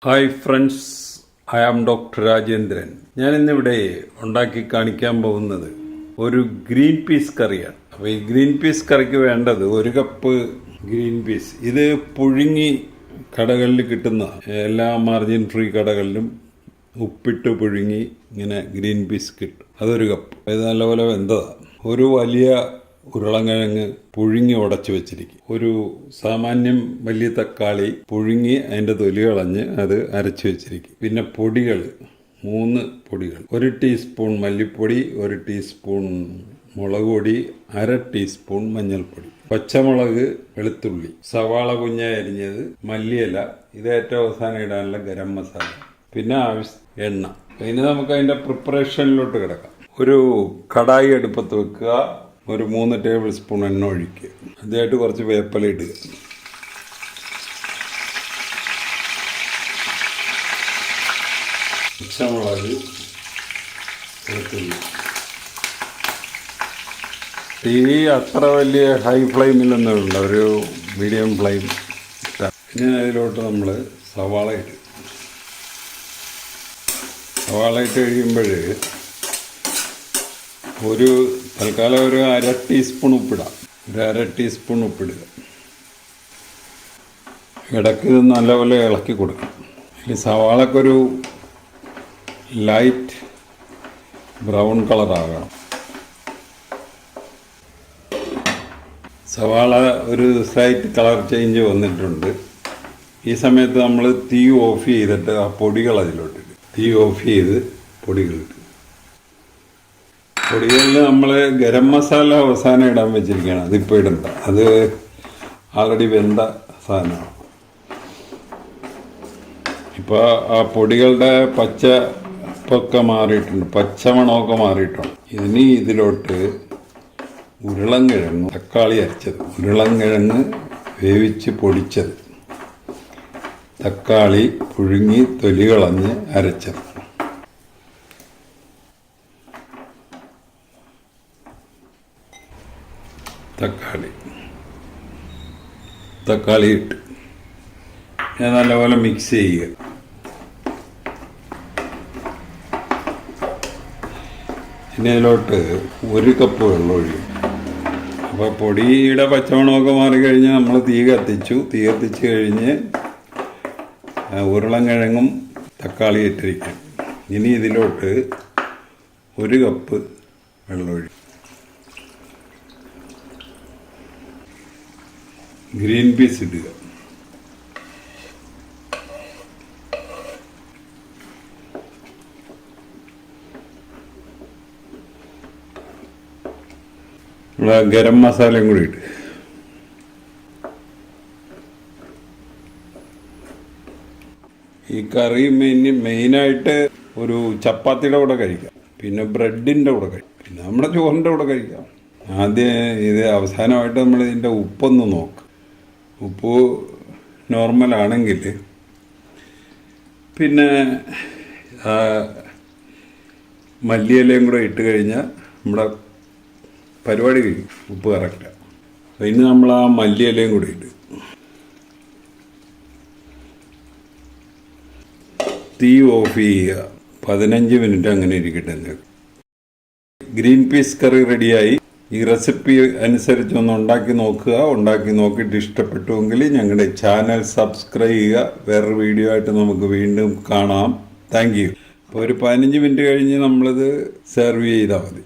Hi friends, I am doctor Rajendran. ഞാൻ ഇന്നിവിടെ ഉണ്ടാക്കി കാണിക്കാൻ പോകുന്നത് ഒരു ഗ്രീൻ പീസ് കറിയാണ്. അപ്പോൾ ഈ ഗ്രീൻ പീസ് കറിക്ക് വേണ്ടത് 1 കപ്പ് ഗ്രീൻ പീസ്. ഇത് പുഴുങ്ങി കടകളിൽ കിട്ടുന്ന എല്ലാ മാർജിൻ ഫ്രീ കടകളിലും ഉപ്പിട്ട് പുഴുങ്ങി ഇങ്ങനെ ഗ്രീൻ പീസ് കിട്ടും. അതൊരു കപ്പ്. ഇത് നല്ലപോലെ വെന്തതാണ്. ഒരു വലിയ ഉരുളക്കിഴങ്ങ് പുഴുങ്ങി ഉടച്ചു വെച്ചിരിക്കും. ഒരു സാമാന്യം വലിയ തക്കാളി പുഴുങ്ങി അതിൻ്റെ തൊലി കളഞ്ഞ് അത് അരച്ചു വെച്ചിരിക്കും. പിന്നെ പൊടികൾ 3 പൊടികൾ: 1 ടീസ്പൂൺ മല്ലിപ്പൊടി, 1 ടീസ്പൂൺ മുളക് പൊടി, 1/2 ടീസ്പൂൺ മഞ്ഞൾപ്പൊടി, പച്ചമുളക്, വെളുത്തുള്ളി, സവാള കുഞ്ഞായി അരിഞ്ഞത്, മല്ലിയില, ഇത് ഏറ്റവും അവസാനം ഇടാനുള്ള ഗരം മസാല, പിന്നെ എണ്ണ. ഇനി നമുക്ക് അതിൻ്റെ പ്രിപ്പറേഷനിലോട്ട് കിടക്കാം. ഒരു കടായി അടുപ്പത്ത് വെക്കുക. ഒരു 3 ടേബിൾ സ്പൂൺ എണ്ണ ഒഴിക്കുക. ആദ്യമായിട്ട് കുറച്ച് വേപ്പില ഇടുക. പച്ചമുളക്, വെളുത്തുള്ളി. തീ അത്ര വലിയ ഹൈ ഫ്ലെയിമിലൊന്നും ഇല്ല, ഒരു മീഡിയം ഫ്ലെയിം. പിന്നെ അതിലോട്ട് നമ്മൾ സവാള ഇടുക. സവാള ഇട്ട് കഴിയുമ്പോൾ തൽക്കാലം ഒരു 1/2 ടീസ്പൂൺ ഉപ്പിടാം. 1/2 ടീസ്പൂൺ ഉപ്പിടുക. ഇടയ്ക്ക് ഇത് നല്ലപോലെ ഇളക്കി കൊടുക്കും. ഈ സവാളക്കൊരു ലൈറ്റ് ബ്രൗൺ കളറാകണം. സവാള ഒരു സ്ലൈറ്റ് കളർ ചേഞ്ച് വന്നിട്ടുണ്ട്. ഈ സമയത്ത് നമ്മൾ തീ ഓഫ് ചെയ്തിട്ട് ആ പൊടികൾ അതിലോട്ടിട്ട് തീ ഓഫ് ചെയ്ത് പൊടികളിട്ട്. പൊടികളിൽ നമ്മൾ ഗരം മസാല അവസാനം ഇടാൻ വെച്ചിരിക്കുകയാണ്. അതിപ്പോൾ ഇടണ്ട, അത് ആൾറെഡി വെന്ത സാധനമാണ്. ഇപ്പോൾ ആ പൊടികളുടെ പച്ചപ്പൊക്കെ മാറിയിട്ടുണ്ട്, പച്ചമണമൊക്കെ മാറിയിട്ടുണ്ട്. ഇനി ഇതിലോട്ട് ഉരുളൻകിഴങ്ങ്, തക്കാളി അരച്ചത്, ഉരുളൻകിഴങ്ങ് വേവിച്ച് പൊടിച്ചത്, തക്കാളി പുഴുങ്ങി തൊലി കളഞ്ഞ് അരച്ചത്, തക്കാളി ഇട്ട് ഞാൻ നല്ലപോലെ മിക്സ് ചെയ്യുക. ഇനി അതിലോട്ട് 1 കപ്പ് വെള്ളം ഒഴിക്കും. അപ്പോൾ പൊടിയുടെ പച്ചമണമൊക്കെ മാറിക്കഴിഞ്ഞ് നമ്മൾ തീ കത്തിച്ച് കഴിഞ്ഞ് ഉരുളൻകിഴങ്ങും തക്കാളി ഇട്ടിരിക്കും. ഇനി ഇതിലോട്ട് 1 കപ്പ് വെള്ളം ഒഴിക്കും. ഗ്രീൻ പീസ് ഇടുക. ഗരം മസാലയും കൂടി ഇട്ട്. ഈ കറി മെയിനായിട്ട് ഒരു ചപ്പാത്തിയുടെ കൂടെ കഴിക്കാം, പിന്നെ ബ്രെഡിൻ്റെ കൂടെ കഴിക്കാം, പിന്നെ നമ്മുടെ ചോറിൻ്റെ കൂടെ കഴിക്കാം. ആദ്യം ഇത് അവസാനമായിട്ട് നമ്മൾ ഇതിൻ്റെ ഉപ്പൊന്ന് നോക്കുക. ഉപ്പ് നോർമലാണെങ്കിൽ പിന്നെ മല്ലിയിലയും കൂടെ ഇട്ട് കഴിഞ്ഞാൽ നമ്മുടെ പരിപാടി കഴിയും. ഉപ്പ് കറക്റ്റാണ്. പിന്നെ നമ്മൾ ആ മല്ലിയിലയും കൂടെ ഇട്ട് തീ ഓഫ് ചെയ്യുക. 15 മിനിറ്റ് അങ്ങനെ ഇരിക്കട്ടെ. ഗ്രീൻ പീസ് കറി റെഡിയായി. ഈ റെസിപ്പി അനുസരിച്ചൊന്ന് ഉണ്ടാക്കി നോക്കുക. ഉണ്ടാക്കി നോക്കിയിട്ട് ഇഷ്ടപ്പെട്ടുവെങ്കിൽ ഞങ്ങളുടെ ചാനൽ സബ്സ്ക്രൈബ് ചെയ്യുക. വേറൊരു വീഡിയോ ആയിട്ട് നമുക്ക് വീണ്ടും കാണാം. Thank you. അപ്പോൾ ഒരു 15 മിനിറ്റ് കഴിഞ്ഞ് നമ്മളിത് സെർവ് ചെയ്താൽ മതി.